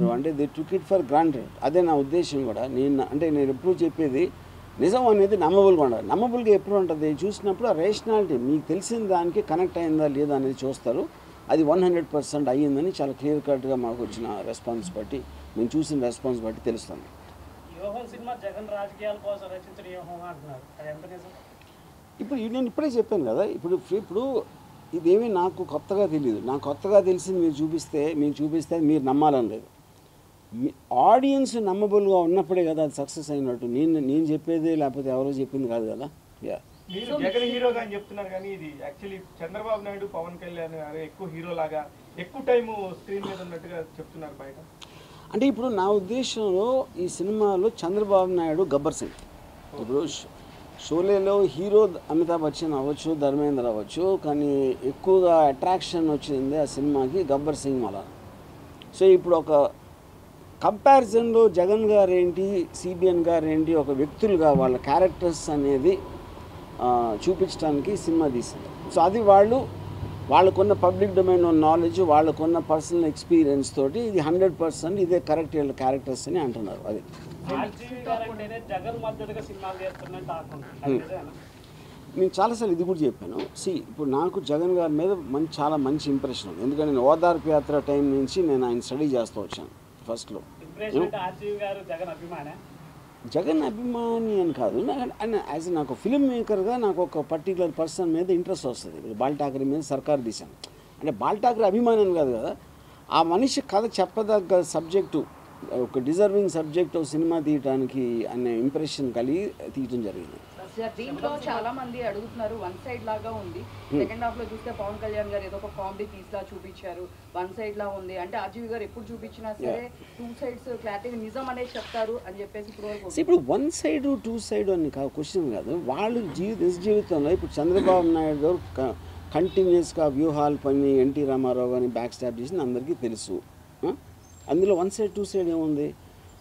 అంటే they took it for granted. అదే నా ఉద్దేశం కూడా. నేను ఎప్పుడు చెప్పేది నిజం అనేది నమ్మబుల్గా ఉండాలి. నమ్మబుల్గా ఎప్పుడు ఉంటుంది చూసినప్పుడు ఆ రేషనాలిటీ మీకు తెలిసిన దానికి కనెక్ట్ అయిందా లేదా అనేది చూస్తారు. అది 100% అయ్యిందని చాలా క్లియర్ కట్గా మాకు వచ్చిన రెస్పాన్స్ బట్టి, మేము చూసిన రెస్పాన్స్ బట్టి తెలుస్తుంది. ఇప్పుడు నేను ఇప్పుడే చెప్పాను కదా, ఇప్పుడు ఇదేమీ నాకు కొత్తగా తెలియదు. నాకు కొత్తగా తెలిసింది మీరు చూపిస్తే మీరు నమ్మాలని లేదు. ఆడియన్స్ నమ్మబుల్గా ఉన్నప్పుడే కదా అది సక్సెస్ అయినట్టు. నేను చెప్పేది లేకపోతే ఎవరో చెప్పింది కాదు కదా. మీరు జగన్ హీరోగా అని చెప్తున్నారు కానీ ఇది యాక్చువల్లీ చంద్రబాబు నాయుడు, పవన్ కళ్యాణ్ గారు ఎక్కువ హీరోలాగా ఎక్కువ టైం స్క్రీన్ మీద ఉన్నట్టుగా చెప్తున్నారు బయట. అంటే ఇప్పుడు నా ఉద్దేశంలో ఈ సినిమాలో చంద్రబాబు నాయుడు గబ్బర్ సింగ్. ఇప్పుడు షోలేలో హీరో అమితాబ్ బచ్చన్ అవ్వచ్చు, ధర్మేంద్ర అవ్వచ్చు, కానీ ఎక్కువగా అట్రాక్షన్ వచ్చింది ఆ సినిమాకి గబ్బర్ సింగ్ వల్ల. సో ఇప్పుడు ఒక కంపారిజన్లో జగన్ గారు ఏంటి, సిబిఎన్ గారు ఏంటి, ఒక వ్యక్తులుగా వాళ్ళ క్యారెక్టర్స్ అనేది చూపించడానికి సినిమా తీసింది. సో అది వాళ్ళకున్న పబ్లిక్ డొమైన్ నాలెడ్జ్, వాళ్ళకున్న పర్సనల్ ఎక్స్పీరియన్స్ తోటి ఇది 100% ఇదే కరెక్ట్ వీళ్ళ క్యారెక్టర్స్ అని అంటున్నారు. అది నేను చాలాసార్లు ఇది కూడా చెప్పాను. ఇప్పుడు నాకు జగన్ గారి మీద చాలా మంచి ఇంప్రెషన్ ఉంది. ఎందుకంటే నేను ఓదార్పు యాత్ర టైం నుంచి నేను ఆయన స్టడీ చేస్తూ వచ్చాను. ఫస్ట్లో జగన్ అభిమాని అని కాదు, నాకు ఫిల్మ్ మేకర్గా నాకు ఒక పర్టికులర్ పర్సన్ మీద ఇంట్రెస్ట్ వస్తుంది. ఇప్పుడు బాల్ ఠాకరే మీద సర్కార్ తీశాను అంటే బాల్ ఠాకరే అభిమాని అని కాదు కదా, ఆ మనిషి కథ చెప్పదగ్గ సబ్జెక్టు, ఒక డిజర్వింగ్ సబ్జెక్టు సినిమా తీయడానికి అనే ఇంప్రెషన్ కలిగి తీయటం జరిగింది. దీంట్లో చాలా మంది అడుగుతున్నారు, వన్ సైడ్ లాగా ఉంది. సెకండ్ హాఫ్ లో చూస్తే పవన్ కళ్యాణ్ గారు ఏదో ఒక కామెడీ పీస్ లా చూపించారు, వన్ సైడ్ లా ఉంది అంటే ఆర్జీవి గారు ఎప్పుడు చూపించినా సరే టూ సైడ్స్ క్లారిటీ నిజం అనేది చెప్తారు అని చెప్పేసి ఇప్పుడు వన్ సైడ్ టూ సైడ్ అని క్వశ్చన్ కాదు. వాళ్ళు నిజ జీవితంలో ఇప్పుడు చంద్రబాబు నాయుడు గారు కంటిన్యూస్గా వ్యూహాలు పని ఎన్టీ రామారావు గారిని బ్యాక్ స్టాప్ చేసింది అందరికీ తెలుసు. అందులో వన్ సైడ్ టూ సైడ్ ఏముంది?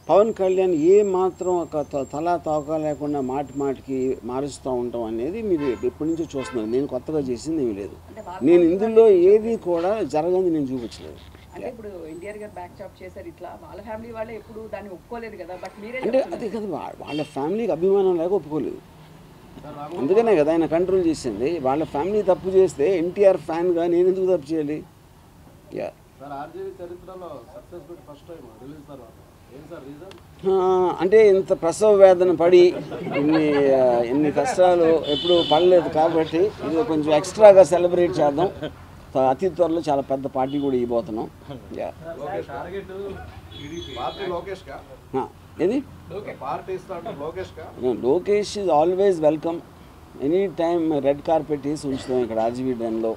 పవన్ కళ్యాణ్ ఏ మాత్రం ఒక తలా తోక లేకుండా మాటికి మారుస్తూ ఉంటాం అనేది మీరు ఎప్పటి నుంచో చూస్తున్నారు. నేను కొత్తగా చేసింది ఏమీ లేదు. నేను ఇందులో ఏది కూడా జరగని నేను చూపించలేదు. అంటే ఇప్పుడు ఎన్టీఆర్ గారు బ్యాక్ స్టాప్ చేశారు, ఇట్లా వాళ్ళ ఫ్యామిలీ వాళ్ళే ఎప్పుడు దాన్ని ఒప్పుకోలేదు కదా. బట్ మీరే అంటే అదే కదా, వాళ్ళ ఫ్యామిలీకి అభిమానం లేక ఒప్పుకోలేదు. అందుకనే కదా ఆయన కంట్రోల్ చేసింది. వాళ్ళ ఫ్యామిలీ తప్పు చేస్తే ఎన్టీఆర్ ఫ్యాన్గా నేను ఎందుకు తప్పు చేయాలి? అంటే ఇంత ప్రసవ వేదన పడి ఇన్ని కష్టాలు ఎప్పుడు పడలేదు కాబట్టి ఇది కొంచెం ఎక్స్ట్రాగా సెలబ్రేట్ చేద్దాం. అతి త్వరలో చాలా పెద్ద పార్టీ కూడా ఇవ్వబోతున్నాం. ఏది Lokesh is always welcome. Any time red carpet వేసి ఉంచుతాం ఇక్కడ ఆర్జీవీ డ్యాన్లో.